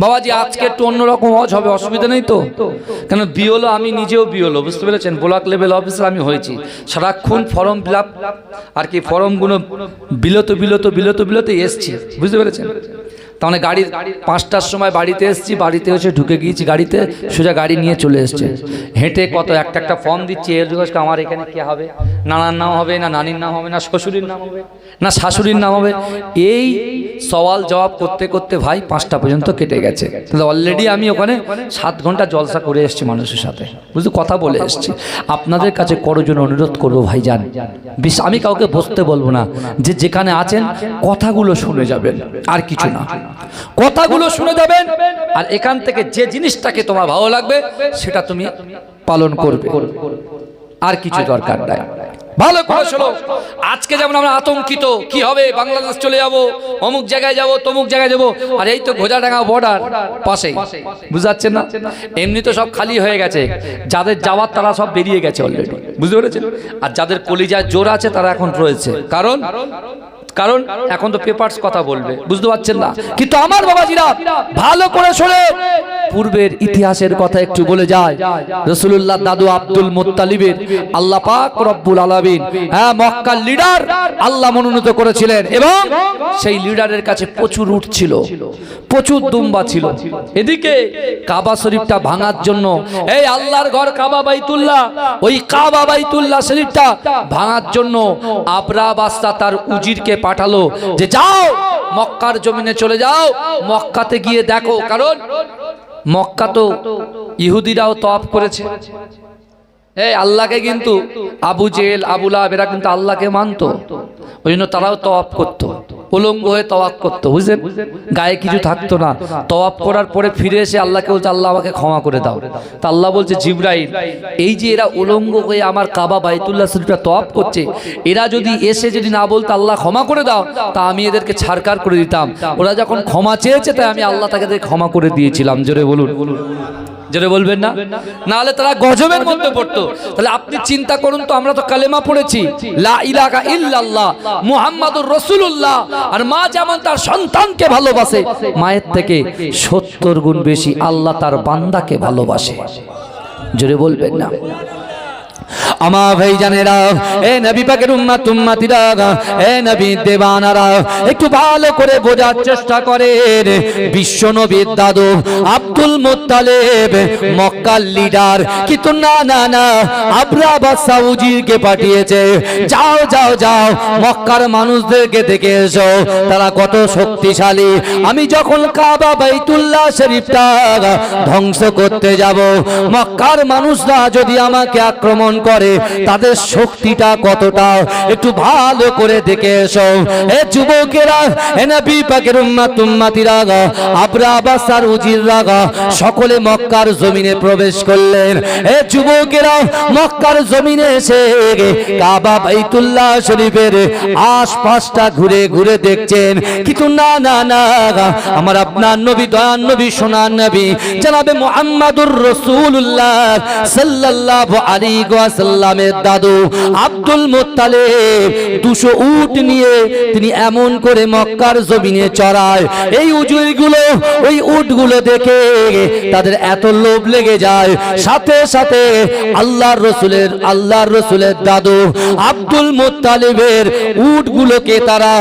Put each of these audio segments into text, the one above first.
বাবাজি আজকে একটু অন্যরকম হজ হবে, অসুবিধা নেই তো? কেন বিওলো, আমি নিজেও বিওলো, বুঝতে পেরেছেন? ব্লক লেভেল অফিসার আমি হয়েছি। সারাক্ষণ ফর্ম ফিল আপ আর কি ফর্মগুলো বিলতে এসছি, বুঝতে পেরেছেন? তার মানে গাড়ি 5টার সময় বাড়িতে এসেছি, বাড়িতে এসে ঢুকে গিয়েছি গাড়িতে, সোজা গাড়ি নিয়ে চলে এসছে। হেঁটে কত একটা ফর্ম দিচ্ছি, এর জিজ্ঞাসা আমার এখানে কে হবে, নানার নাম হবে না নানির নাম হবে না শ্বশুরের নাম হবে না শাশুড়ির নাম হবে, এই সওয়াল জবাব করতে করতে ভাই 5টা পর্যন্ত কেটে গেছে। তাহলে অলরেডি আমি ওখানে 7 ঘন্টা জলসা করে এসেছি মানুষের সাথে, বুঝতে কথা বলে এসেছি। আপনাদের কাছে করজন্য অনুরোধ করবো ভাইজান, আমি কাউকে বসতে বলবো না, যে যেখানে আছেন কথাগুলো শুনে যাবেন, আর কিছু না, কথাগুলো শুনে যাবেন। আর এখান থেকে যে জিনিসটাকে তোমার ভালো লাগবে সেটা তুমি পালন করবে, আর কিছু দরকার নাই। ভালো করে শোনো, আজকে যেমন আমরা আতঙ্কিত, কি হবে, বাংলাদেশ চলে যাব, অমুক জায়গায় যাব, তমুক জায়গায় যাব, আর এই তো ঘোড়াডাঙ্গা বর্ডার পাশেই, বুঝাচ্ছেন না? এমনি তো সব খালি হয়ে গেছে, যাদের যাওয়ার তারা সব বেরিয়ে গেছে অলরেডি, বুঝতে পেরেছেন? আর যাদের কলিজায় জোর আছে তারা এখন রয়েছে, কারণ এখন তো পেপারস কথা বলবে, বুঝতে পারছেন না? কিন্তু আমার বাবাজিরা ভালো করে শোনে, পূর্বের ইতিহাসের কথা একটু বলে যায়। রাসূলুল্লাহ দাদু আব্দুল মুত্তালিবের আল্লাহ পাক রব্বুল আলামিন মক্কার লিডার আল্লাহ মনোনীত করেছিলেন, এবং সেই লিডারের কাছে প্রচুর উট ছিল, প্রচুর দুম্বা ছিল। এদিকে কাবা শরীফটা ভাঙার জন্য, এই আল্লাহর ঘর কাবা বাইতুল্লাহ, ওই কাবা বাইতুল্লাহ শরীফটা ভাঙার জন্য আবরা বাদশা তার উজিরকে পাঠালো যে যাও মক্কার জমিনে চলে যাও, মক্কাতে গিয়ে দেখো, কারণ মক্কা তো ইহুদিরাও তওয়াফ করেছে। এই আল্লাহকে কিন্তু আবু জেহেল আবু লাহাব এরা কিন্তু আল্লাহকে মানতো, ওই জন্য তারাও তওয়াফ করতো, উলঙ্গ হয়ে তওয়াফ করতো, বুঝলেন? গায়ে কিছু থাকতো না। তওয়াফ করার পরে ফিরে এসে আল্লাহকে বলছে আল্লাহ আমাকে ক্ষমা করে দাও। তা আল্লাহ বলছে জিবরাইল, এই যে এরা উলঙ্গ হয়ে আমার কাবা বাইতুল্লাহ শরীফটা তওয়াফ করছে, এরা যদি এসে যদি না বলতো আল্লাহ ক্ষমা করে দাও, তা আমি এদেরকে ছাড়কার করে দিতাম। ওরা যখন ক্ষমা চেয়েছে তাই আমি আল্লাহ তাকে ক্ষমা করে দিয়েছিলাম। জোরে বলুন, জোরে বলবেন না? নাহলে তারা গজবের মধ্যে পড়তো। তাহলে আপনি চিন্তা করুন তো, আমরা তো কালেমা পড়েছি লা ইলাহা ইল্লাল্লাহ মুহাম্মাদুর রাসূলুল্লাহ, আর মা যেমন তার সন্তানকে ভালোবাসে, মায়ের থেকে 70 গুণ বেশি আল্লাহ তার বান্দাকে ভালোবাসে। জোরে বলবেন না? আমার ভাইজানেরা, এ নবী পাকের উম্মত উম্মতিরা, এ নবী দেওয়ানারা, একটু ভালো করে বোঝার চেষ্টা করেন। বিশ্ব নবীর দাদু আব্দুল মুত্তালিব মক্কার লিডার, কিন্তু না না না, আবরা বাদশা উজিরকে পাঠিয়েছে, যাও যাও যাও মক্কার মানুষদেরকে দেখে এসো তারা কত শক্তিশালী। আমি যখন কাবা বাইতুল্লাহ শরীফটা ধ্বংস করতে যাব, মক্কার মানুষরা যদি আমাকে আক্রমণ করে তাদের শক্তিটা কতটা একটু ভালো করে দেখে এসো। এ যুবকেরা, এ নবী পাকের উম্মত উম্মতিরা, আবরা বাদশার উজিররা সকলে মক্কার জমিনে প্রবেশ করলেন। এ যুবকেরা, মক্কার জমিনে এসে কাবা বাইতুল্লাহ শরীফের আশপাশটা ঘুরে ঘুরে দেখছেন, কিন্তু না না না, আমার আপনার নবী, দয়ার নবী, সোনার নবী জনাবে মুহাম্মাদুর রাসূলুল্লাহ সাল্লাল্লাহু আলাইহি ওয়াসাল্লামের দাদু আব্দুল মুত্তালিব 200 উট নিয়ে তিনি এমন করে মক্কার জমিনে চড়ায়, এই উজুরগুলো ওই উটগুলো দেখে তাদের এত লোভ লেগে যায়, সাথে সাথে আল্লাহর রসুলের দাদু আব্দুল মুত্তালিবের উটগুলোকে তারা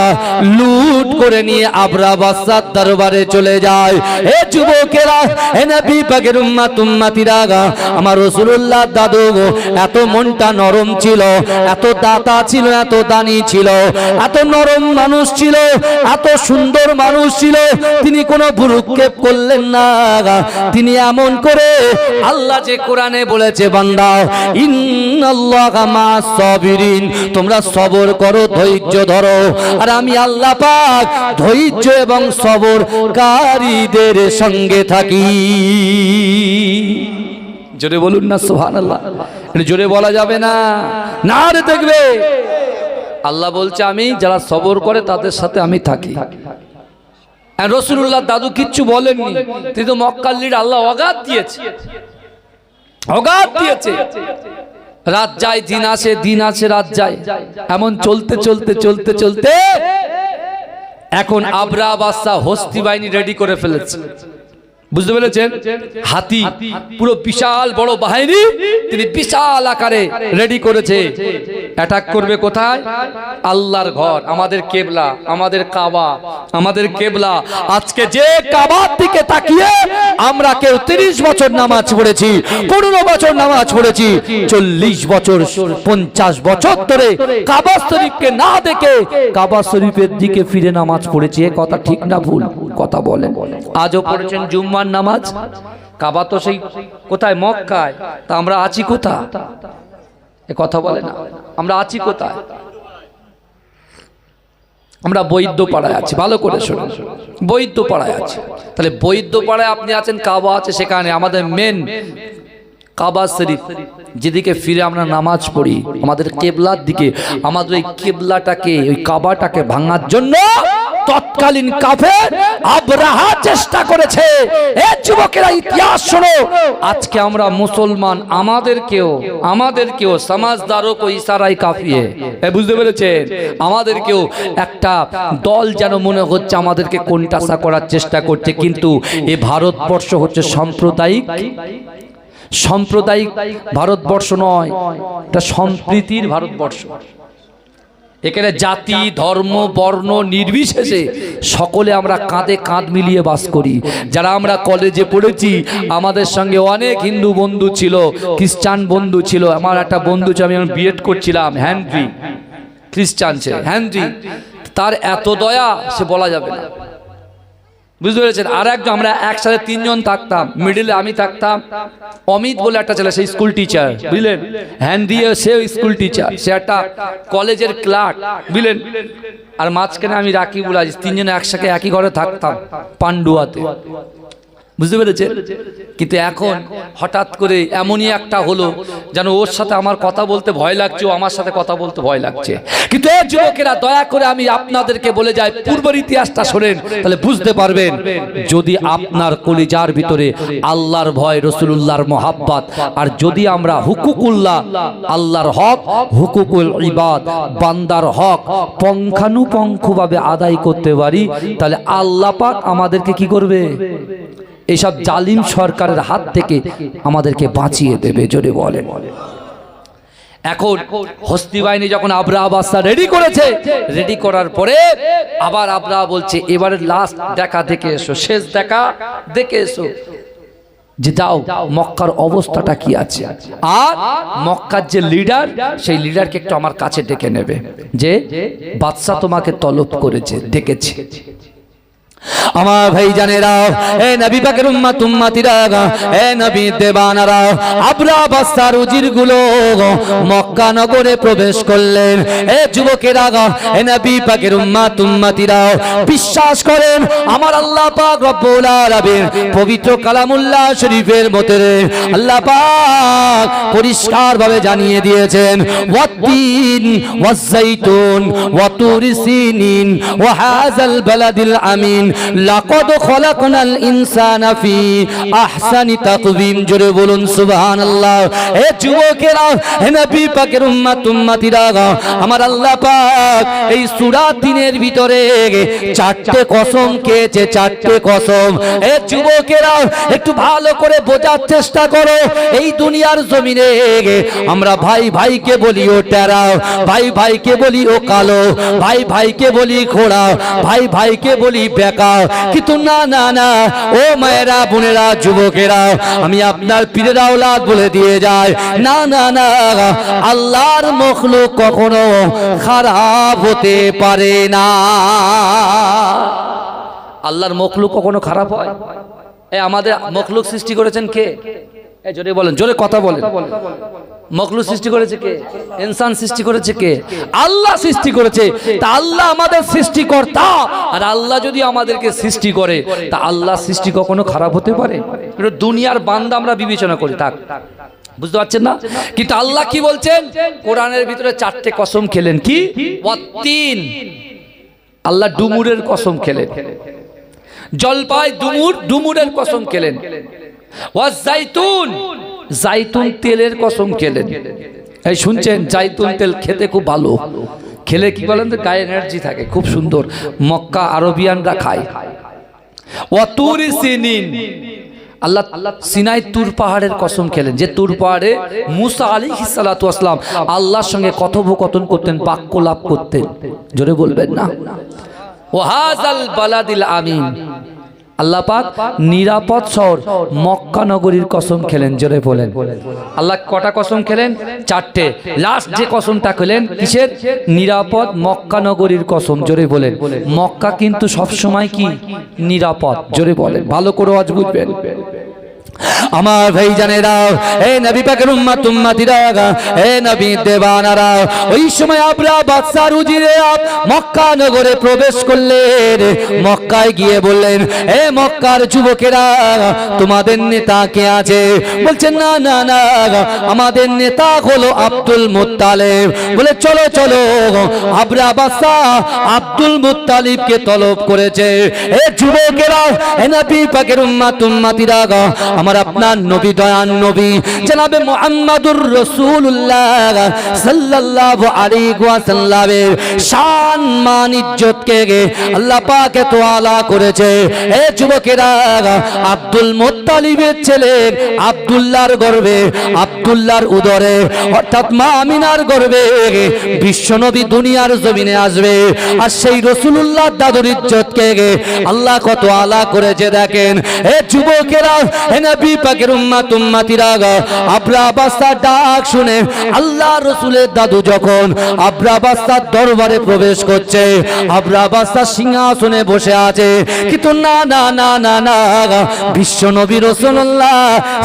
লুট করে নিয়ে আবরা বাদশার দরবারে চলে যায়। হে যুবকেরা, হে নবী পাকের উম্মত উম্মতিরা, আমার রাসূলুল্লাহ দাদু এত মনটা নরম ছিল, এত দাতা ছিল, এত দানি ছিল, এত নরম মানুষ ছিল, এত সুন্দর মানুষ ছিল, তিনি কোনো ভ্রুক্ষেপ করলেন না। তিনি এমন করে, আল্লাহ যে কোরআনে বলেছে বান্দা ইন্নাল্লাহা মা'আস সাবিরিন, তোমরা সবর করো, ধৈর্য ধরো, আর আমি আল্লাহ পাক ধৈর্য এবং সবরকারীদের সঙ্গে থাকি। জোরে বলুন না সুবহানাল্লাহ। জোরে বলা যাবে না, না রে দেখবে আল্লাহ বলছে আমি যারা সবর করে তাদের সাথে আমি থাকি। রাসূলুল্লাহ দাদু কিচ্ছু বলেননি, তিনি তো মক্কার লিডার, আল্লাহ অগাধ দিয়েছে, অগাধ দিয়েছে। রাত যায় দিন আসে, দিন আসে রাত যায়, এমন চলতে চলতে চলতে চলতে এখন আবরা বাদশা হস্তি বাহিনী রেডি করে ফেলেছে। বুঝতে পেরেছেন? হাতি পুরো বিশাল বড় বাহিনী তিনি বিশাল আকারে রেডি করেছে, অ্যাটাক করবে কোথায়? আল্লাহর ঘর, আমাদের কেবলা, আমাদের কাবা, আমাদের কেবলা। আজকে যে কাবার দিকে তাকিয়ে আমরা কেউ 30 বছর নামাজ পড়েছি, 15 বছর নামাজ পড়েছি, 40 বছর 50 বছর ধরে কাবা শরীফকে না দেখে কাবা শরীফের দিকে ফিরে নামাজ পড়েছি। এ কথা ঠিক না ভুল? কথা বলেন। আজও পড়েছেন জুম্মার নামাজ, কাবা তো সেই কোথায়? মক্কায়। তা আমরা আছি কোথায়? এ কথা বলে না, আমরা আছি কোথায়? আমরা বৈদ্যপাড়ায় আছি। ভালো করে শুনুন, বৈদ্যপাড়ায় আছি। তাহলে বৈদ্যপাড়ায় আপনি আছেন, কাবা আছে সেখানে। আমাদের মেন কাবা শরীফ, যেদিকে ফিরে আমরা নামাজ পড়ি, আমাদের কেবলার দিকে। আমাদের ওই কেবলাটাকে, ওই কাবাটাকে ভাঙার জন্য তৎকালীন কাফের আবরাহা চেষ্টা করেছে। এ যুবকেরা, ইতিহাস শোনো। আজকে আমরা মুসলমান, আমাদেরকেও সমাজদারও কো ইশারায় কাফিয়ে, বুঝতে পেরেছেন? আমাদেরকেও একটা দল যেন মনে হচ্ছে আমাদেরকে কোণঠাসা করার চেষ্টা করছে। কিন্তু এ ভারতবর্ষ হচ্ছে সাম্প্রদায়িক ভারতবর্ষ নয়, এটা সম্প্রীতির ভারতবর্ষ। এখানে জাতি, ধর্ম, বর্ণ নির্বিশেষে সকলে আমরা কাঁধে কাঁধ মিলিয়ে বাস করি। যারা আমরা কলেজে পড়েছি, আমাদের সঙ্গে অনেক হিন্দু বন্ধু ছিল, খ্রিস্টান বন্ধু ছিল। আমার একটা বন্ধু ছিল, আমি বিএড করছিলাম, হেনরি, খ্রিস্টান সে, হেনরি। তার এত দয়া সে বলা যাবে না, বুঝতে পেরেছেন? আর একজন, আমরা একসাথে 3 জন থাকতাম। মিডিলে আমি থাকতাম, অমিত বলে একটা ছেলে, সেই স্কুল টিচার, বুঝলেন? হেনরি সেও স্কুল টিচার, সে একটা কলেজের ক্লার্ক, বুঝলেন? আর মাঝখানে আমি রাকিব বলে, 3 জন একসাথে একই ঘরে থাকতাম পান্ডুয়াতে, বুঝতে পেরেছেন? কিন্তু এখন হঠাৎ করে এমনই একটা হলো যেন ওর সাথে আমার কথা বলতে ভয় লাগছে, ও আমার সাথে কথা বলতে ভয় লাগছে। কিন্তু এই যুবকেরা, দয়া করে আমি আপনাদেরকে বলে যাই, পূর্বের ইতিহাসটা শোনেন, তাহলে বুঝতে পারবেন। যদি আপনার কলিজার ভিতরে আল্লাহর ভয়, রাসূলুল্লাহর মহাব্বত, আর যদি আমরা হুকুকুল্লাহ, আল্লাহর হক, হুকুকুল ইবাদ, বান্দার হক পঙ্খানুপঙ্খভাবে আদায় করতে পারি, তাহলে আল্লাহ পাক আমাদেরকে কি করবে? এইসব জালিম সরকারের হাত থেকে আমাদেরকে বাঁচিয়ে দেবে। জোরে বলেন। এখন হস্তি বাহিনী যখন আবরাহা বাদশা রেডি করেছে, রেডি করার পরে আবার আবরাহা বলছে, এবারে লাস্ট দেখা দেখে এসো, শেষ দেখা দেখে এসো, যে যাও মক্কার অবস্থাটা কি আছে। আর মক্কার যে লিডার, সেই লিডারকে একটু আমার কাছে ডেকে নেবে, যে বাদশা তোমাকে তলব করেছে, ডেকেছে। আমার ভাই জানেরা, এ নবী পাকের উম্মত উম্মতিরা, এ নবী দেবানারা, আবরাহা বাদশার উজিরগুলো মক্কা নগরে প্রবেশ করলেন। এ যুবকেরা, এ নবী পাকের উম্মত উম্মতিরা, বিশ্বাস করেন আমার আল্লাহ পাক রব্বুল আলামিন পবিত্র কালামুল্লাহ শরীফের মধ্যে আল্লাহ পাক পরিষ্কার ভাবে জানিয়ে দিয়েছেন, ওয়াত্তিন ওয়াজ-যাইতুন ওয়া তুরি সিনিন ওয়া হাযাল বালাদিল আমিন লাকাদ খলাকনাল ইনসানা ফি আহসানি তাকওয়িম। জোরে বলুন সুবহানাল্লাহ। এ যুবকেরা, হে নবী পাকের উম্মত উম্মতিরা, আমার আল্লাহ পাক এই সূরা 3 ভিতরে 4টে কসম খেয়েছে, 4টে কসম। এ যুবকেরা, একটু ভালো করে বোঝার চেষ্টা করো। এই দুনিয়ার জমিনে আমরা ভাই ভাইকে বলি ও টেরা, ভাই ভাইকে বলি ও কালো, ভাই ভাইকে বলি খোড়া, ভাই ভাইকে বলি বেকা। কিন্তু না না না, ও মায়েরা, বোনেরা, যুবকেরা, আমি আপনার পীরের আওলাদ বলে দিয়ে যায়, না না না, আল্লাহর মখলুক কখনো খারাপ হতে পারে না। আল্লাহর মখলুক কখনো খারাপ হয়? এ আমাদের মখলুক সৃষ্টি করেছেন কে? জোরে বলেন, জোরে কথা বলেন। মখলুক সৃষ্টি করেছে কে? ইনসান সৃষ্টি করেছে কে? আল্লাহ সৃষ্টি করেছে। তা আল্লাহ আমাদের সৃষ্টিকর্তা, আর আল্লাহ যদি আমাদেরকে সৃষ্টি করে, তা আল্লাহ সৃষ্টি কখনো খারাপ হতে পারে? দুনিয়ার বান্দা আমরা বিবেচনা করি, থাক, বুঝতে পারছেন না? কিন্তু আল্লাহ কি বলছেন? কোরআনের ভিতরে 4টে কসম খেলেন। কি? ওয়াত্তিন, আল্লাহ ডুমুরের কসম খেলেন। জলপাই ডুমুরের কসম খেলেন। ওয়াজ-যাইতুন, জাইতুন তেলের কসম খেলেন। এই শুনছেন, জাইতুন তেল খেতে খুব ভালো, খেলে কি বলেন তো গায়ে এনার্জি থাকে, খুব সুন্দর, মক্কা আরবিয়ানরা খায়। ওয়া তুরি সিনিন, আল্লাহ সিনাই তুর পাহাড়ের কসম খেলেন যে তুর পাহাড়ে মুসা আলাইহিস সালাতু ওয়াস সালাম আল্লাহর সঙ্গে কথোপকথন করতেন, বাক্য লাভ করতেন। জোরে বলবেন না? ওয়াহাজাল বালাদিল আমিন, আল্লাহ পাক নিরাপদ শহর মক্কা নগরীর কসম খেলেন। জোরে বলেন। আল্লাহ কটা কসম খেলেন? চারটে। লাস্ট যে কসমটা খেলেন কিসের? নিরাপদ মক্কা নগরীর কসম। জোরে বলেন। মক্কা কিন্তু সব সময় কি নিরাপদ? জোরে বলেন, ভালো করে আজ বুঝবেন। আমার ভাই জানেরা, এ নবী পাকের উম্মত উম্মতিরা, এ নবী দেওয়ানারা, ওই সময় আবরা বাদশার উজিরে মক্কা নগরে প্রবেশ করলেন। মক্কায় গিয়ে বললেন, এ মক্কার যুবকেরা, তোমাদের নেতা কে আছে? বলছেন না না না, আমাদের নেতা হলো আব্দুল মুত্তালিব। বলে চলো চলো, আবরা বাদশা আব্দুল মুত্তালিবকে তলব করেছে। এ যুবকেরা, এ নবী পাকের উম্মত উম্মতিরা, আমার আপনার নবী দয়ান নবী জনাবে মুহাম্মাদুর রাসূলুল্লাহ সাল্লাল্লাহু আলাইহি ওয়াসাল্লামের শান মান ইজ্জত কে আল্লাহ পাক এত আলা করেছে। এ যুবকেরা, আব্দুল মুত্তালিবের ছেলে আব্দুল্লাহর গর্ভে, আব্দুল্লাহর উদরে অর্থাৎ মা আমিনার গর্ভে বিশ্ব নবী দুনিয়ার জমিনে আসবে। আর সেই রাসূলুল্লাহর দাদুর ইজ্জত কে আল্লাহ কত আলা করেছে দেখেন। এ যুবকেরা, নবী পাকের উম্মত উম্মতিরা, আবরা বাদশার ডাক শুনে আল্লাহ রাসূলের দাদু যখন আবরা বাদশার দরবারে প্রবেশ করছে, আবরা বাদশা সিংহাসনে বসে আছে, কিন্তু না না না না না, বিশ্ব নবী রাসূলুল্লাহ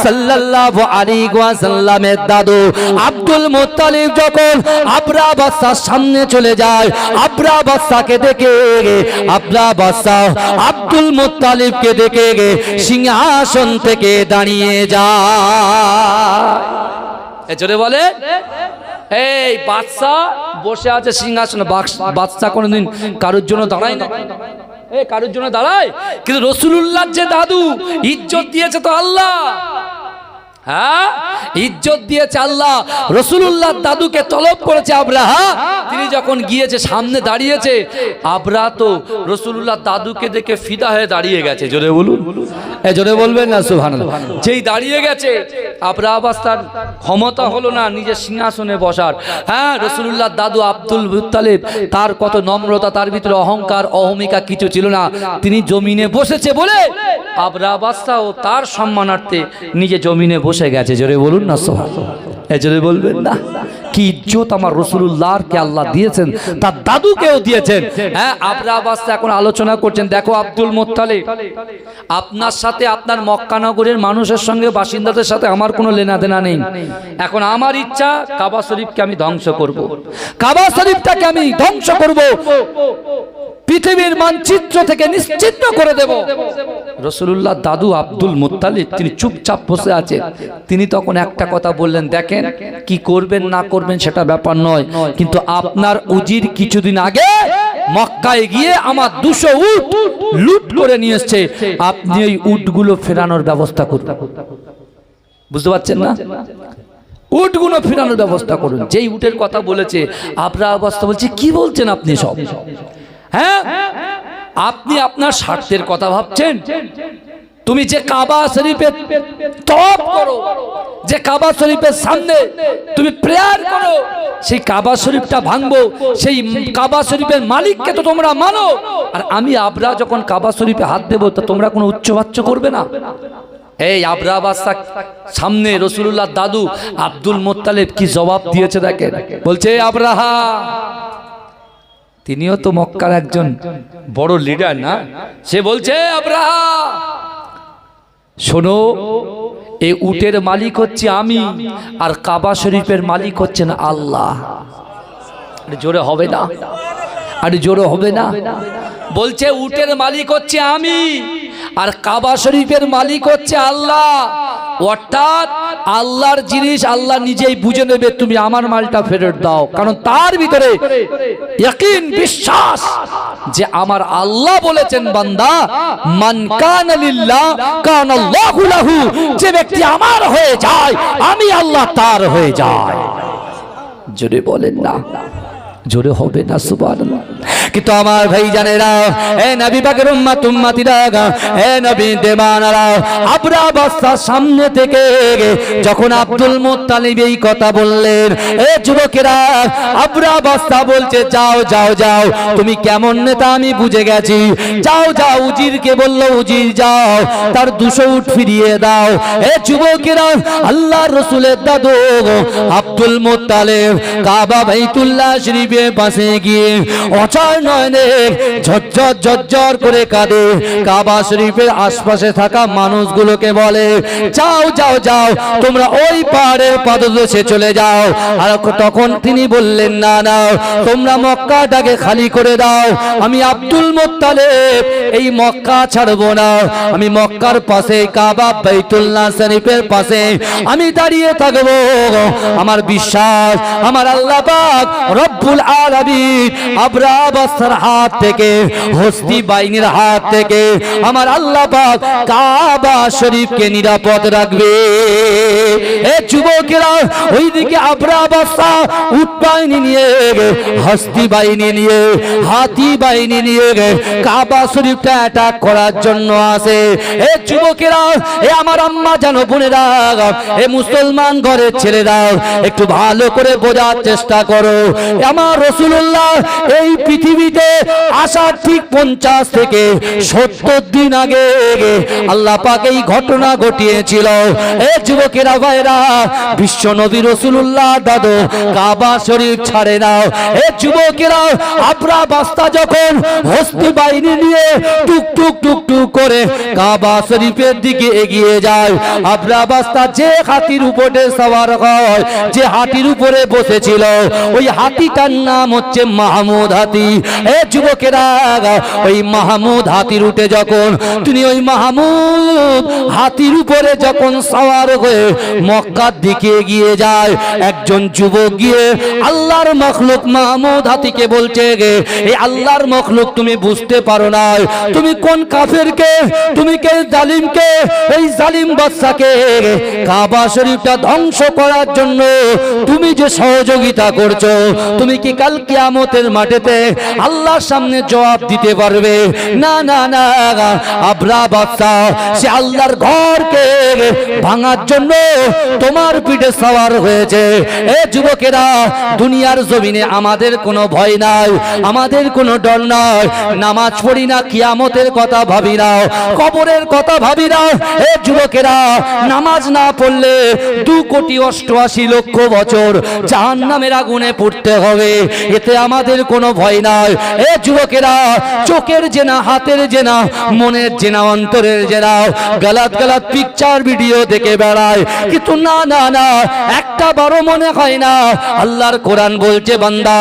সাল্লাল্লাহু আলাইহি ওয়াসাল্লামের দাদু আব্দুল মুত্তালিব যখন আবরা বাদশার সামনে চলে যায়, আবরা বাদশাকে দেখে, আবরা বাদশা আব্দুল মুত্তালিবকে দেখে সিংহাসন থেকে দাঁড়িয়ে যায়। জোরে বলে। এই বাদশা বসে আছে সিংহাসনে। বাদশা কোনোদিন কারোর জন্য দাঁড়ায় না, কারোর জন্য দাঁড়ায়? কিন্তু রাসূলুল্লাহর যে দাদু ইজ্জত দিয়েছে তো আল্লাহ, হ্যাঁ ইজ্জত দিয়েছে আল্লাহ। রাসূলুল্লাহর দাদুকে তলব করেছে আবরাহা। তিনি যখন গিয়েছে সামনে দাঁড়িয়েছে, আবরাহা তো রাসূলুল্লাহর দাদুকে দেখে ফিদা হয়ে দাঁড়িয়ে গেছে। জোরে বলুন, জোরে বলবেন না সুবহানাল্লাহ। যেই দাঁড়িয়ে গেছে, আবরাহা বাদশার ক্ষমতা হলো না নিজের সিংহাসনে বসার। হ্যাঁ, রাসূলুল্লাহর দাদু আব্দুল মুত্তালিব, তার কত নম্রতা, তার ভিতরে অহংকার অহমিকা কিছু ছিল না। তিনি জমিনে বসেছে বলে আবরাহা বাদশা ও তার সম্মানার্থে নিজে জমিনে বসে গেছে। জোরে বলুন না সুবহানাল্লাহ। জোরে বলবেন না? কি ইজ্জত আমার রাসূলুল্লাহকে আল্লাহ দিয়েছেন, তার দাদুকেও দিয়েছেন। হ্যাঁ, আবরাহা বাদশা এখন আলোচনা করছেন, দেখো আব্দুল মুত্তালিব, আপনার সাথে আপনার মক্কা নগরের মানুষের সঙ্গে বাসিন্দাদের সাথে আমার কোনো লেনাদেনা নেই। এখন আমার ইচ্ছা কাবা শরীফকে আমি ধ্বংস করব, কাবা শরীফটাকে আমি ধ্বংস করব, পৃথিবীর মানচিত্র থেকে নিশ্চিহ্ন করে দেব। রাসূলুল্লাহর দাদু আব্দুল মুত্তালিব তিনি চুপচাপ বসে আছেন। তিনি তখন একটা কথা বললেন, দেখেন কি করবেন না করবেন সেটা ব্যাপার নয়, কিন্তু আপনার উজির কিছুদিন আগে মক্কায় গিয়ে আমার 200 উট লুট করে নিয়ে এসেছে, আপনি ওই উটগুলো ফেরানোর ব্যবস্থা করুন। বুঝতে পারছেন না? উটগুলো ফেরানোর ব্যবস্থা করুন। যেই উটের কথা বলেছে, আবরাহা বাদশা বলছে, কি বলছেন আপনি সব? হ্যাঁ, আপনি আপনার স্বার্থের কথা ভাবছেন। তুমি যে কাবা শরীফের তওয়াফ করো, যে কাবা শরীফের সামনে তুমি প্রেয়ার করো, সেই কাবা শরীফটা ভাঙবো, সেই কাবা শরীফের মালিককে তো তোমরা মানো। আর আমি আবরাহা যখন কাবা শরীফে হাত দেবো, তো তোমরা কোনো উচ্চবাচ্য করবে না। এই আবরাহা বাদশা সামনে রাসূলুল্লাহর দাদু আব্দুল মুত্তালিব কি জবাব দিয়েছে দেখেন। বলছে, আবরাহা, তিনিও তো মক্কার একজন বড় লিডার না? সে বলছে, আবরাহা শোনো, এই উটের মালিক হচ্ছে আমি, আর কাবা শরীফের মালিক হচ্ছেন আল্লাহ। জোরে হবে না? আর জোরে হবে না? বলছে উটের মালিক হচ্ছে আমি, আর কাবা শরীফের মালিক হচ্ছে আল্লাহ। অর্থাৎ আল্লাহর জিনিস আল্লাহ নিজেই বুঝে নেবে, তুমি আমার মালটা ফেরত দাও। কারণ তার ভিতরে ইয়াকিন, বিশ্বাস যে আমার আল্লাহ বলেছেন, বান্দা মান কানা লিল্লাহ কানা আল্লাহু লাহু, যে ব্যক্তি আমার হয়ে যায় আমি আল্লাহ তার হয়ে যায়। জোরে বলেন না? জোরে হবে না সুবহানাল্লাহ। কিন্তু আমার ভাই জানেরা, এ নবী পাকের উম্মত উম্মতিরা, এ নবী দেবানারা, আবরা বাদশার সামনে থেকে যখন আব্দুল মুত্তালিব এই কথা বললেন, এ যুবকেরা, আবরা বাদশা বলছে যাও যাও যাও, তুমি কেমন নেতা আমি বুঝে গেছি, যাও যাও উজিরকে বললো, উজির যাও তার 200 উট ফিরিয়ে দাও। এ যুবকেরা, আল্লাহর রাসূলের দাদু আব্দুল মুত্তালিব কাবা বাইতুল্লাহ শরীফের পাশে গিয়ে অচল নয়নে ঝরঝর ঝরঝর করে কাঁদে, কাবা শরীফের আশপাশে থাকা মানুষগুলোকে বলে যাও যাও যাও তোমরা ওই পাহাড়ের পাদদেশে চলে যাও। আর তখন তিনি বললেন না না, তোমরা মক্কাটাকে খালি করে দাও, আমি আব্দুল মুত্তালিব এই মক্কা ছাড়বো না, আমি মক্কার পাশে কাবা বাইতুল্লাহ শরীফের পাশে আমি দাঁড়িয়ে থাকবো। আমার বিশ্বাস আমার আল্লাহ পাক রব্বুল আলামিন আবরা বাদশার হাত থেকে, হস্তি বাহিনীর হাত থেকে আমার আল্লাহ পাক কাবা শরীফকে নিরাপদ রাখবে। এ যুবকেরা, ওইদিকে আবরা বাদশা উট বাহিনী নিয়ে, হস্তি বাহিনী নিয়ে, হাতি বাহিনী নিয়ে কাবা শরীফটা অ্যাটাক করার জন্য আসে। এ যুবকেরা, এ আমার আম্মা জানো বোনেরা, এ মুসলমান ঘরের ছেলেরা, একটু ভালো করে বোঝার চেষ্টা করো। আমার রাসূলুল্লাহ এই পৃথিবীতে আসার ঠিক 50 থেকে 70 দিন আগে আল্লাহ পাক এই ঘটনা ঘটিয়েছিল। এ যুবকেরা ভাইরা, বিশ্ব নবী রাসূলুল্লাহ দাদু কাবা শরীফ ছাড়ে না। এ যুবকেরা, আবরা বাদশা যখন হস্তি বাহিনী নিয়ে টুক টুক টুক টুক করে কাবা শরীফের দিকে এগিয়ে যায়, আবরা বাদশা যে হাতির উপরে সওয়ার হয়, যে হাতির উপরে বসেছিল, ওই হাতিটার নাম হচ্ছে মাহমুদ হাতি। এ যুবকেরা, ওই মাহমুদ হাতির উঠে যখন তিনি ওই মাহমুদ হাতির উপরে যখন সওয়ার হয়ে মক্কার দিকে এগিয়ে যায়, একজন যুবক গিয়ে আল্লাহর মখলুক মাহমুদ হাতিকে বলছে, এই আল্লাহর মখলুক তুমি বুঝতে পারো না, তুমি কোন কাফেরকে, তুমি কে জালিমকে, এই জালিম বাদশাকে কাবা শরীফটা ধ্বংস করার জন্য তুমি যে সহযোগিতা করছো, তুমি কি কাল কিয়ামতের মাঠেতে আল্লাহর সামনে জবাব দিতে পারবে? না না না, আবরা বাদশা সে আল্লাহর ঘরকে ভাঙার জন্য তোমার পিঠে সওয়ার হয়েছে। এ যুবকেরা, দুনিয়ার জমিনে আমাদের কোনো ভয় নাই, আমাদের কোনো ডর নাই, নামাজ পড়ি না, কিয়ামতের কথা ভাবি না, কবরের কথা ভাবি না। এ যুবকেরা, নামাজ না পড়লে 2,88,00,000 বছর জাহান্নামের আগুনে পড়তে হবে, এতে আমাদের কোনো ভয় নাই। এ যুবকেরা, চোখের জেনা, হাতের জেনা, মনের জেনা, অন্তরের জেনা, গালাত গালাত পিকচার ভিডিও দেখে বেড়ায়, কিন্তু না না না, একটা বারো মনে হয় না। আল্লাহর কোরআন বলছে, বান্দা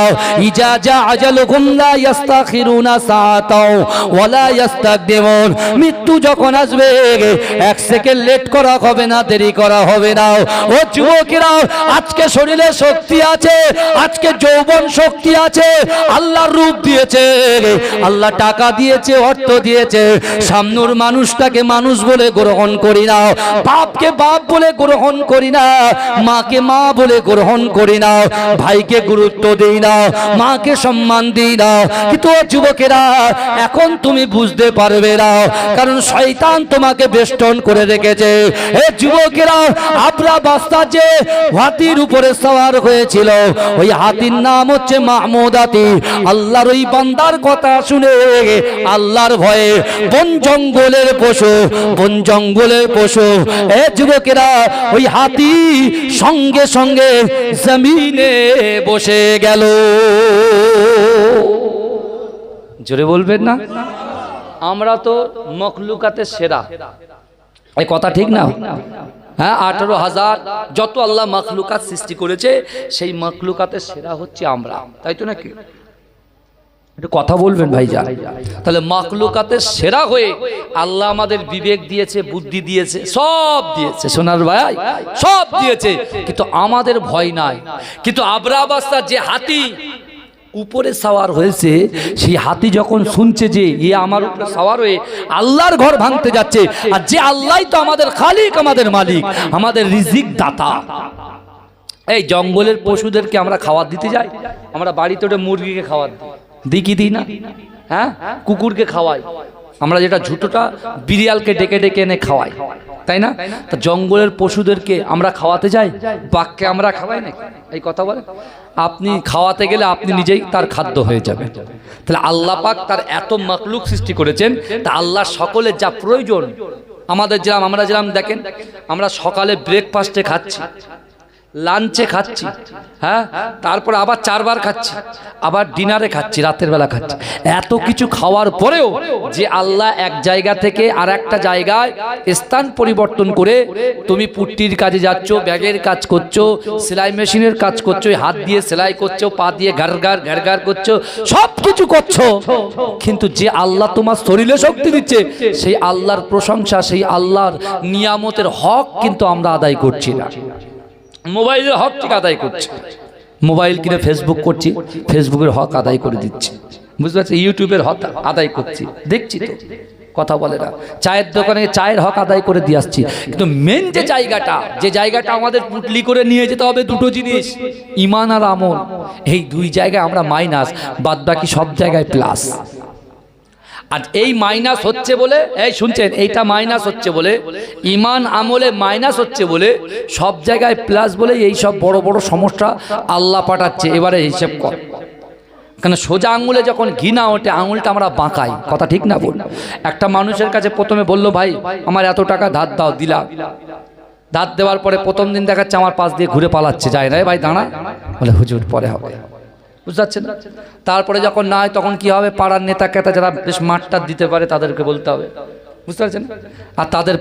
ইজা জা আজালুকুম লা ইস্তাখিরুনা সাআতাও ওয়ালা ইস্তাকদিমুন, মৃত্যু যখন আসবে 1 সেকেন্ড লেট করা হবে না, দেরি করা হবে না। ও যুবকেরা, আজকে শরীরে শক্তি আছে, আজকে যৌবন শক্তি আছে, আল্লাহর রূপ দিয়েছে, আল্লাহ টাকা দিয়েছে, অর্থ দিয়েছে, সামনের মানুষটাকে মানুষ বলে গ্রহণ করি না, বাপকে বাপ বলে গ্রহণ করি না, মাকে মা বলে গ্রহণ করি না, ভাইকে গুরুত্ব দেই না, মাকে সম্মান দিই না। কিন্তু যুবকেরা, এখন তুমি বুঝতে পারবে না, কারণ শয়তান তোমাকে বেষ্টন করে রেখেছে। এ যুবকেরা, আবরা বাদশা যে হাতির উপরে সওয়ার হয়েছিল, ওই হাতির নাম হচ্ছে মাহমুদ হাতি। আল্লাহর ওই বান্দার কথা শুনে আল্লাহর ভয়ে বন জঙ্গলের পশু, বন জঙ্গলের পশু, এ যুবকেরা, ওই হাতি সঙ্গে সঙ্গে জমিনে বসে গেল। জোরে বলবেন না? আমরা তো মখলুকাতের সেরা, এই কথা ঠিক না? হ্যাঁ, 18,000 যত আল্লাহ মখলুকাত সৃষ্টি করেছে, সেই মখলুকাতের সেরা হচ্ছে আমরা, তাই তো নাকি? একটু কথা বলবেন ভাইজান। তাহলে মখলুকাতের সেরা হয়ে আল্লাহ আমাদের বিবেক দিয়েছে, বুদ্ধি দিয়েছে, সব দিয়েছে, সোনার ভাই সব দিয়েছে, কিন্তু আমাদের ভয় নাই। কিন্তু আবরা বাদশা যে হাতি উপরে সওয়ার হয়েছে, সেই হাতি যখন শুনছে যে এ আমার উপরে সওয়ার হয়ে আল্লাহর ঘর ভাঙতে যাচ্ছে, আর যে আল্লাহই তো আমাদের খালিক, আমাদের মালিক, আমাদের রিজিক দাতা, এই জঙ্গলের পশুদেরকে আমরা খাবার দিতে যাই, আমরা বাড়িতে ওটা মুরগিকে খাবার দিই, দিই কি দিই না? হ্যাঁ, কুকুরকে খাওয়াই আমরা, যেটা ঝুটোটা বিড়ালকে ডেকে ডেকে এনে খাওয়াই, তাই না? তা জঙ্গলের পশুদেরকে আমরা খাওয়াতে যাই, বাঘকে আমরা খাওয়াই না, এই কথা বলে। আপনি খাওয়াতে গেলে আপনি নিজেই তার খাদ্য হয়ে যাবে। তাহলে আল্লাহ পাক তার এত মাখলুক সৃষ্টি করেছেন, তা আল্লাহ সকলের যা প্রয়োজন আমরা যেরকম দেখেন, আমরা সকালে ব্রেকফাস্টে খাচ্ছি, লাঞ্চে খাচ্ছি, হ্যাঁ, তারপরে আবার 4 বার খাচ্ছি, আবার ডিনারে খাচ্ছি, রাতের বেলা খাচ্ছি। এত কিছু খাওয়ার পরেও যে আল্লাহ এক জায়গা থেকে আর একটা জায়গায় স্থান পরিবর্তন করে, তুমি পুট্টির কাজে যাচ্ছ, ব্যাগের কাজ করছো, সেলাই মেশিনের কাজ করছো, হাত দিয়ে সেলাই করছো, পা দিয়ে ঘাড় করছো, সব কিছু করছো, কিন্তু যে আল্লাহ তোমার শরীরে শক্তি দিচ্ছে, সেই আল্লাহর প্রশংসা, সেই আল্লাহর নিয়ামতের হক কিন্তু আমরা আদায় করছি না। মোবাইলের হক ঠিক আদায় করছি, মোবাইল কিনে ফেসবুক করছি, ফেসবুকের হক আদায় করে দিচ্ছি, বুঝতে পারছি, ইউটিউবের হক আদায় করছি, দেখছি তো, কথা বলে না। চায়ের দোকানে চায়ের হক আদায় করে দিয়ে আসছি, কিন্তু মেন যে জায়গাটা আমাদের পুটলি করে নিয়ে যেতে হবে, দুটো জিনিস, ঈমান আর আমল। এই 2 জায়গায় আমরা মাইনাস, বাদ বাকি সব জায়গায় প্লাস। আর এই মাইনাস হচ্ছে বলে, এই শুনছেন, এইটা মাইনাস হচ্ছে বলে, ঈমান আমলে মাইনাস হচ্ছে বলে, সব জায়গায় প্লাস বলে এই সব বড় বড় সমস্যা আল্লাহ পাঠাচ্ছে। এবারে হিসেব কর, কেন সোজা আঙুলে যখন ঘি না ওঠে, আঙুলটা আমরা বাঁকাই, কথা ঠিক না বল? একটা মানুষের কাছে প্রথমে বললো, ভাই আমার এত টাকা ধার দাও, দিলাম। ধার দেওয়ার পরে প্রথম দিন দেখাচ্ছে আমার পাশ দিয়ে ঘুরে পালাচ্ছে, যায় না, ভাই দাঁড়া, বলে হুজুর পরে হবে, বুঝতে পারছেন? তারপরে যখন না হয় তখন কি হবে, পাড়ার নেতা কেতা যারা বেশ মাঠটা দিতে পারে তাদেরকে বলতে হবে, বুঝতে পারছেন? আর তাদের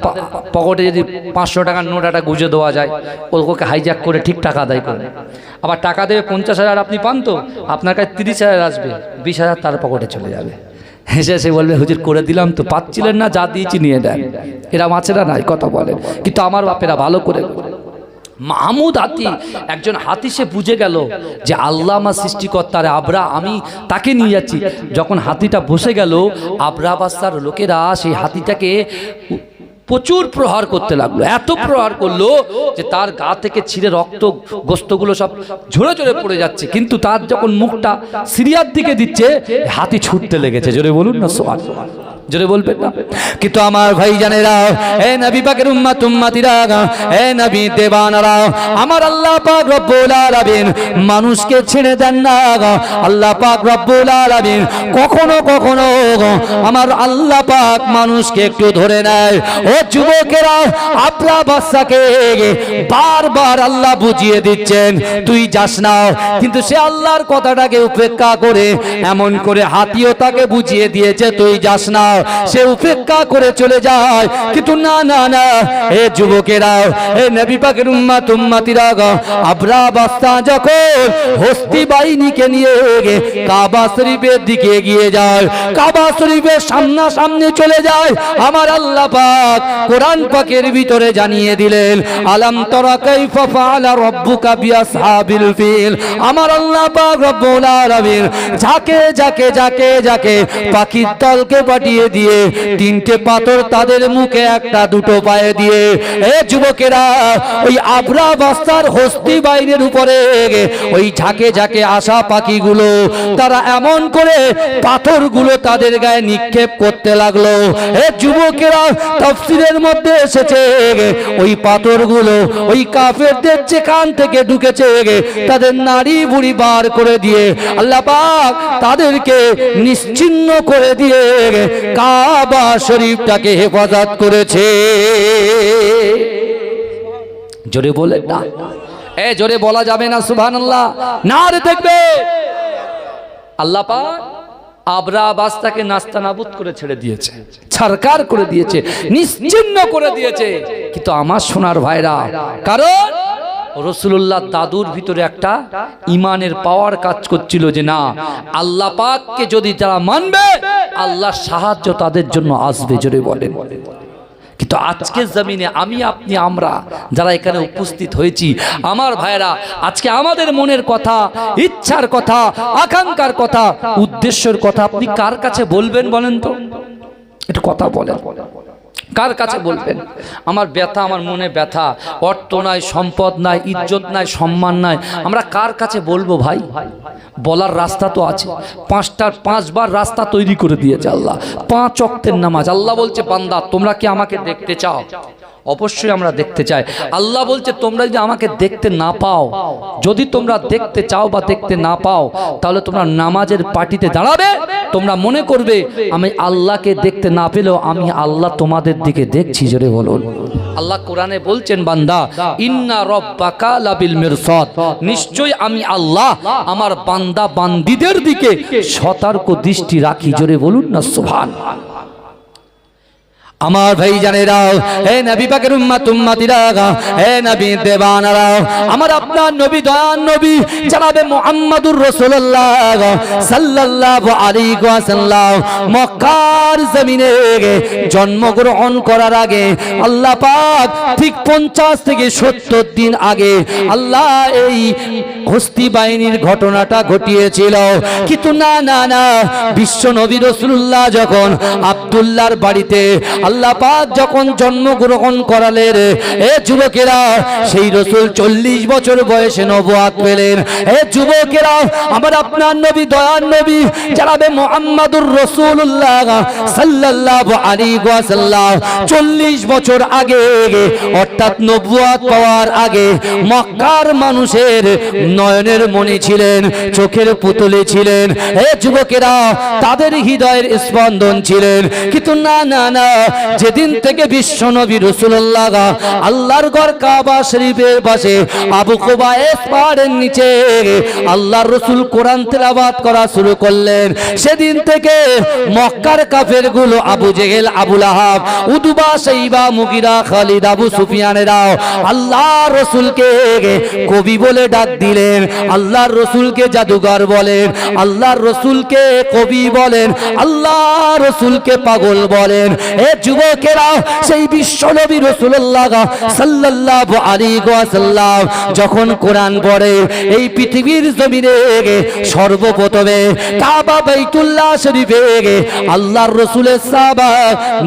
পকেটে যদি 500 টাকার নোট একটা গুঁজে দেওয়া যায়, ওকে হাইজ্যাক করে ঠিক টাকা আদায় করে, আবার টাকা দেবে 50,000 আপনি পান, তো আপনার কাছে 30,000 আসবে, 20,000 তার পকেটে চলে যাবে। হেসে সে বলবে, হুজুর করে দিলাম তো, পাচ্ছিলেন না, যা দিয়েছি নিয়ে দেন। এরা মাছেরা নাই, কথা বলে, কিন্তু আমার বাপেরা ভালো করে। মাহমুদ হাতি, একজন হাতি, সে বুঝে গেল যে আল্লাহ আমার সৃষ্টিকর্তার, আবরা আমি তাকে নিয়ে যাচ্ছি। যখন হাতিটা বসে গেল, আবরা বাদশার লোকেরা সেই হাতিটাকে প্রচুর প্রহার করতে লাগলো, এত প্রহার করলো যে তার গা থেকে ছিঁড়ে রক্ত গোস্তগুলো সব ঝরে ঝরে পড়ে যাচ্ছে। কিন্তু তার যখন মুখটা সিরিয়ার দিকে দিচ্ছে, হাতি ছুটতে লেগেছে। জোরে বলুন না সুবহানাল্লাহ, জোরে বলবেন না? কিন্তু আমার ভাই জানেরা, এ নবী পাকের উম্মত উম্মতিরা, এ নবী দেবানারা, আমার আল্লাহ পাক রব্বুল আলামিন মানুষকে ছেড়ে দেন না। আল্লাহ পাক রব্বুল আলামিন কখনো কখনো আমার আল্লাহ পাক মানুষকে একটু ধরে নেয়। ও যুবকেরা, আবরা বাদশাকে বারবার আল্লাহ বুঝিয়ে দিচ্ছেন, তুই যাস না, কিন্তু সে আল্লাহর কথাটাকে উপেক্ষা করে, এমন করে হাতিও তাকে বুঝিয়ে দিয়েছে তুই যাস না, সে উপেক্ষা করে চলে যায়। কিন্তু না না না, এ যুবকেরা, এ নবী পাকের উম্মত উম্মতিরা, আবরা বাদশা যখন হস্তি বাহিনীকে নিয়ে কাবা শরীফের দিকে এগিয়ে যায়, কাবা শরীফের সামনাসামনি চলে যায়, আমার আল্লাহ পাক কোরআন পাকের ভিতরে জানিয়ে দিলেন, আলাম তারা কাইফা ফাআলা রাব্বুকা বিআসহাবিল ফিল। আমার আল্লাহ পাক রব্বুল আলামিন যাকে যাকে যাকে যাকে পাখির দলকে পাঠিয়ে দিয়ে 3টে পাথর তাদের মুখে, একটা দুটো পায়ে দিয়ে, এ যুবকেরা, ওই আবরা বাদশার হস্তি বাহিনীর উপরে ওই ঝাঁকে ঝাঁকে আসা পাখিগুলো তারা এমন করে পাথরগুলো তাদের গায়ে নিক্ষেপ করতে লাগলো। এ যুবকেরা, তাফসীরের মধ্যে এসেছে ওই পাথরগুলো ওই কাফেরদের যেখান থেকে ঢুকেছে তাদের নাড়ি বুড়ি বার করে দিয়ে আল্লাহ পাক তাদেরকে নিশ্চিহ্ন করে দিয়ে কাবা শরীফটাকে হেফাজত করেছে। জোরে বলে না, এ জোরে বলা যাবে না সুবহানাল্লাহ, না রে দেখবে আল্লাহ পাক আবরা বাদশাকে নাস্তানাবুদ করে ছেড়ে দিয়েছে, ছারকার করে দিয়েছে, নিশ্চিহ্ন করে দিয়েছে। কিন্তু আমার সোনার ভাইরা, কারণ রাসূলুল্লাহ দাদুর ভিতরে একটা ঈমানের পাওয়ার কাজ করছিল যে না, আল্লাহ পাককে যদি তারা মানবে, আল্লাহর সাহায্য তাদের জন্য আসবে। জোরে বলেন। কিন্তু আজকের জমিনে আমি আপনি আমরা যারা এখানে উপস্থিত হয়েছি, আমার ভাইরা, আজকে আমাদের মনের কথা, ইচ্ছার কথা, আকাঙ্ক্ষার কথা, উদ্দেশ্যের কথা আপনি কার কাছে বলবেন বলেন তো? একটু কথা বলেন। কার কাছে বলবেন? আমার ব্যথা, আমার মনে ব্যথা, অর্থ নাই, সম্পদ নাই, ইজ্জত নাই, সম্মান নাই, আমরা কার কাছে বলবো ভাই? বলার রাস্তা তো আছে, 5বার রাস্তা তৈরি করে দিয়েছে আল্লাহ। 5 ওয়াক্তের নামাজ। আল্লাহ বলছে বান্দা তোমরা কি আমাকে দেখতে চাও? অবশ্যই আমরা দেখতে চাই। আল্লাহ বলছে তোমরা যদি আমাকে দেখতে না পাও, যদি তোমরা দেখতে চাও বা দেখতে না পাও, তাহলে তোমরা নামাজের পার্টিতে দাঁড়াবে, তোমরা মনে করবে আমি আল্লাহকে দেখতে না পেলেও আমি আল্লাহ তোমাদের দিকে দেখছি। জোরে বলুন। আল্লাহ কোরআনে বলছেন বান্দা ইন্না রাব্বাকা লাবিল মিরসাদ, নিশ্চয়ই আমি আল্লাহ আমার বান্দা বান্দীদের দিকে সতর্ক দৃষ্টি রাখি। জোরে বলুন না সুবহানাল্লাহ। আমার ভাই জানেরা, হে নবী পাকের উম্মত উম্মতিরা, হে নবী দেওয়ানারা, আমার আপনার নবী দয়ান নবী জনাবে মুহাম্মদুর রাসূলুল্লাহ সাল্লাল্লাহু আলাইহি ওয়াসাল্লাম মক্কার জমিনে জন্মগ্রহণ করার আগে আল্লাহ পাক ঠিক 50 থেকে 70 দিন আগে আল্লাহ এই হস্তি বাহিনীর ঘটনাটা ঘটিয়েছিল। কিন্তু না না না, বিশ্ব নবী রাসূলুল্লাহ যখন আব্দুল্লাহর বাড়িতে আল্লাহ পাক যখন জন্মগ্রহণ করালেন, এ যুবকেরা, সেই রাসূল 40 বছর বয়সে নবুয়ত পেলেন। এ যুবকেরা, আমার আপনার নবী দয়ার নবী জনাবে মুহাম্মদুর রাসূলুল্লাহ সাল্লাল্লাহু আলাইহি ওয়াসাল্লাম 40 বছর আগে, অর্থাৎ নবুয়ত পাওয়ার আগে মক্কার মানুষের নয়নের মণি ছিলেন, চোখের পুতুলে ছিলেন। এ যুবকেরা, তাদের হৃদয়ের স্পন্দন ছিলেন। কিন্তু না না না, যেদিন থেকে বিশ্ব নবী রাসূলুল্লাহ আল্লাহর ঘর কাবা শরীফের পাশে আবু কুবাইস পাহাড়ের নিচে আল্লাহর রাসূল কোরআন তেলাওয়াত করা শুরু করলেন, সেদিন থেকে মক্কার কাফেরগুলো আবু জেহেল, আবু লাহাব, উতবা, শাইবা, মুগিরা, খালিদ, আবু সুফিয়ানেরা আল্লাহর রাসূলকে কবি বলে ডাক দিলেন, আল্লাহর রাসূলকে জাদুকর বলেন, আল্লাহর রাসূলকে কবি বলেন, আল্লাহর রাসূলকে পাগল বলেন। এ যুবকেরা, সেই বিশ্ব নবী রাসূলুল্লাহ সাল্লাল্লাহু আলাইহি ওয়াসাল্লাম যখন কোরআন পড়ে, এই পৃথিবীর জমিনে সর্বপ্রথমে কাবা বাইতুল্লাহ শরীফে আল্লাহর রাসূলের সাহাবা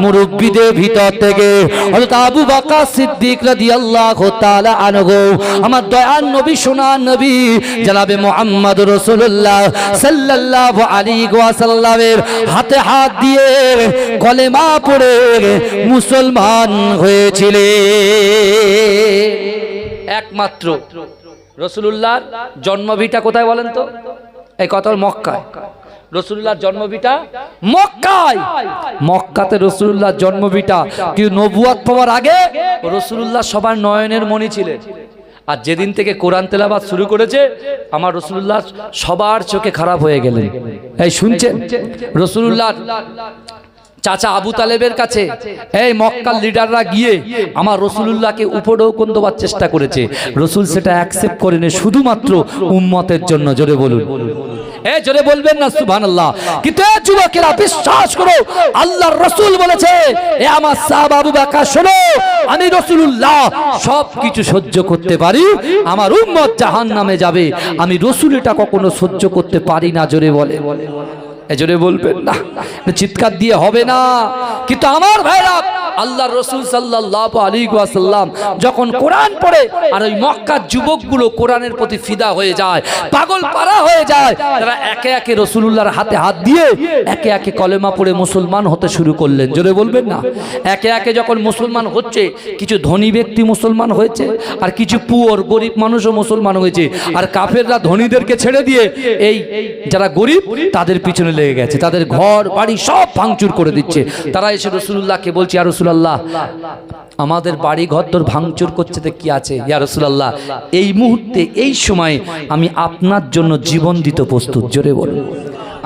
মুরব্বিদের ভিতর থেকে হযরত আবু বকর সিদ্দিক রাদিয়াল্লাহু তাআলা আনহু, আমার দয়ার নবী সোনার নবী জনাবে মুহাম্মদ রাসূলুল্লাহ সাল্লাল্লাহু আলাইহি ওয়াসাল্লামের হাতে হাত দিয়ে কলেমা পড়ে মুসলমান হয়েছিলেন। একমাত্র রাসূলুল্লাহর জন্মভিটা কোথায় বলেন তো? এই কথা মক্কায়। রাসূলুল্লাহর জন্মভিটা মক্কায়। মক্কাতে রাসূলুল্লাহর জন্মভিটা, কিন্তু নবুয়ত পাওয়ার আগে রাসূলুল্লাহ সবার নয়নের মণি ছিলেন। আর যেদিন থেকে কোরআন তেলাওয়াত শুরু করেছে, আমার রাসূলুল্লাহ সবার চোখে খারাপ হয়ে গেলেন। এই শুনছেন? রাসূলুল্লাহর চাচা আবু তালেবের কাছে এই মক্কার লিডাররা গিয়ে আমার রাসূলুল্লাহকে উপঢৌকন দেওয়ার চেষ্টা করেছে, রাসূল সেটা অ্যাকসেপ্ট করেনি, শুধুমাত্র উম্মতের জন্য। জোরে বলুন, এ জোরে বলবেন না সুবহানাল্লাহ। কিন্তু যুবকেরা বিশ্বাস করো, আল্লাহর রাসূল বলেছে, এ আমার সাহাবা আবু বকর শোনো, আমি রাসূলুল্লাহ সব কিছু সহ্য করতে পারি, আমার উম্মত জাহান্নামে যাবে, আমি রাসূল এটা কখনো সহ্য করতে পারি না। জোরে বলে, এজরে বলবেন না, চিৎকার দিয়ে হবে না। কিন্তু আমার ভাইরা, আল্লাহর রাসূল সাল্লাল্লাহু আলাইহি ওয়াসাল্লাম যখন কোরআন পড়ে, আর ওই মক্কার যুবকগুলো কোরআনের প্রতি ফিদা হয়ে যায়, পাগল পারা হয়ে যায়, তারা একে একে রাসূলুল্লাহর হাতে হাত দিয়ে একে একে কলেমা পড়ে মুসলমান হতে শুরু করলেন। জোরে বলবেন না। একে একে যখন মুসলমান হচ্ছে, কিছু ধনী ব্যক্তি মুসলমান হয়েছে, আর কিছু পুয়ার গরিব মানুষও মুসলমান হয়েছে। আর কাফেররা ধনীদেরকে ছেড়ে দিয়ে এই যারা গরিব তাদের পিছনে লেগে গেছে, তাদের ঘর বাড়ি সব ভাঙচুর করে দিচ্ছে। তারা এসে রাসূলুল্লাহকে বলছে, ইয়া রাসূলুল্লাহ, আমাদের বাড়ি ঘর তোর ভাঙচুর করছে, তো কি আছে? ইয়া রাসূলুল্লাহ, এই মুহূর্তে এই সময় আমি আপনার জন্য জীবন দিতে প্রস্তুত। জোরে বলুন।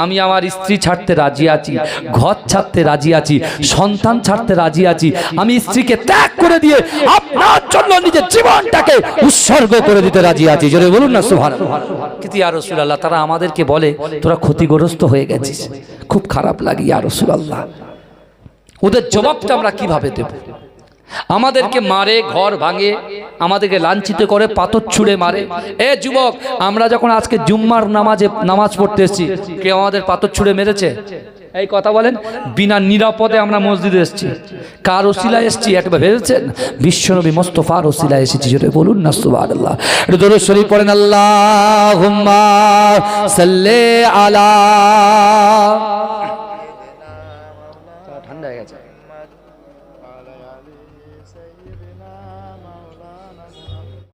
আমি আমার স্ত্রী ছাড়তে রাজি আছি, ঘর ছাড়তে রাজি আছি, সন্তান ছাড়তে রাজি আছি, আমি স্ত্রীকে ত্যাগ করে দিয়ে আপনার জন্য নিজের জীবনটাকে উৎসর্গ করে দিতে রাজি আছি। জোরে বলুন না সুবহানাল্লাহ। কিন্তু ইয়া রাসূলুল্লাহ, তারা আমাদেরকে বলে তোরা ক্ষতিগ্রস্ত হয়ে গেছিস, খুব খারাপ লাগে ইয়া রাসূলুল্লাহ। ওদের জবাবটা আমরা কিভাবে দেব? আমাদেরকে মারে, ঘর ভাঙে, আমাদেরকে লাঞ্ছিত করে, পাথর ছুঁড়ে মারে। এ যুবক, আমরা যখন আজকে জুম্মার নামাজ পড়তে এসেছি, কেউ আমাদের পাথর ছুঁড়ে মেরেছে? এই কথা বলেন, বিনা নিরাপদে আমরা মসজিদে এসেছি, কার ওসিলায় এসেছি একবার ভেবেছেন? বিশ্বনবী মুস্তাফার ওসিলায় এসেছি, যেটা বলুন না সুবহানাল্লাহ। একটু দরুদ শরীফ পড়েন, আল্লাহুম্মা সাল্লি আলা। ঠান্ডা হয়ে গেছে।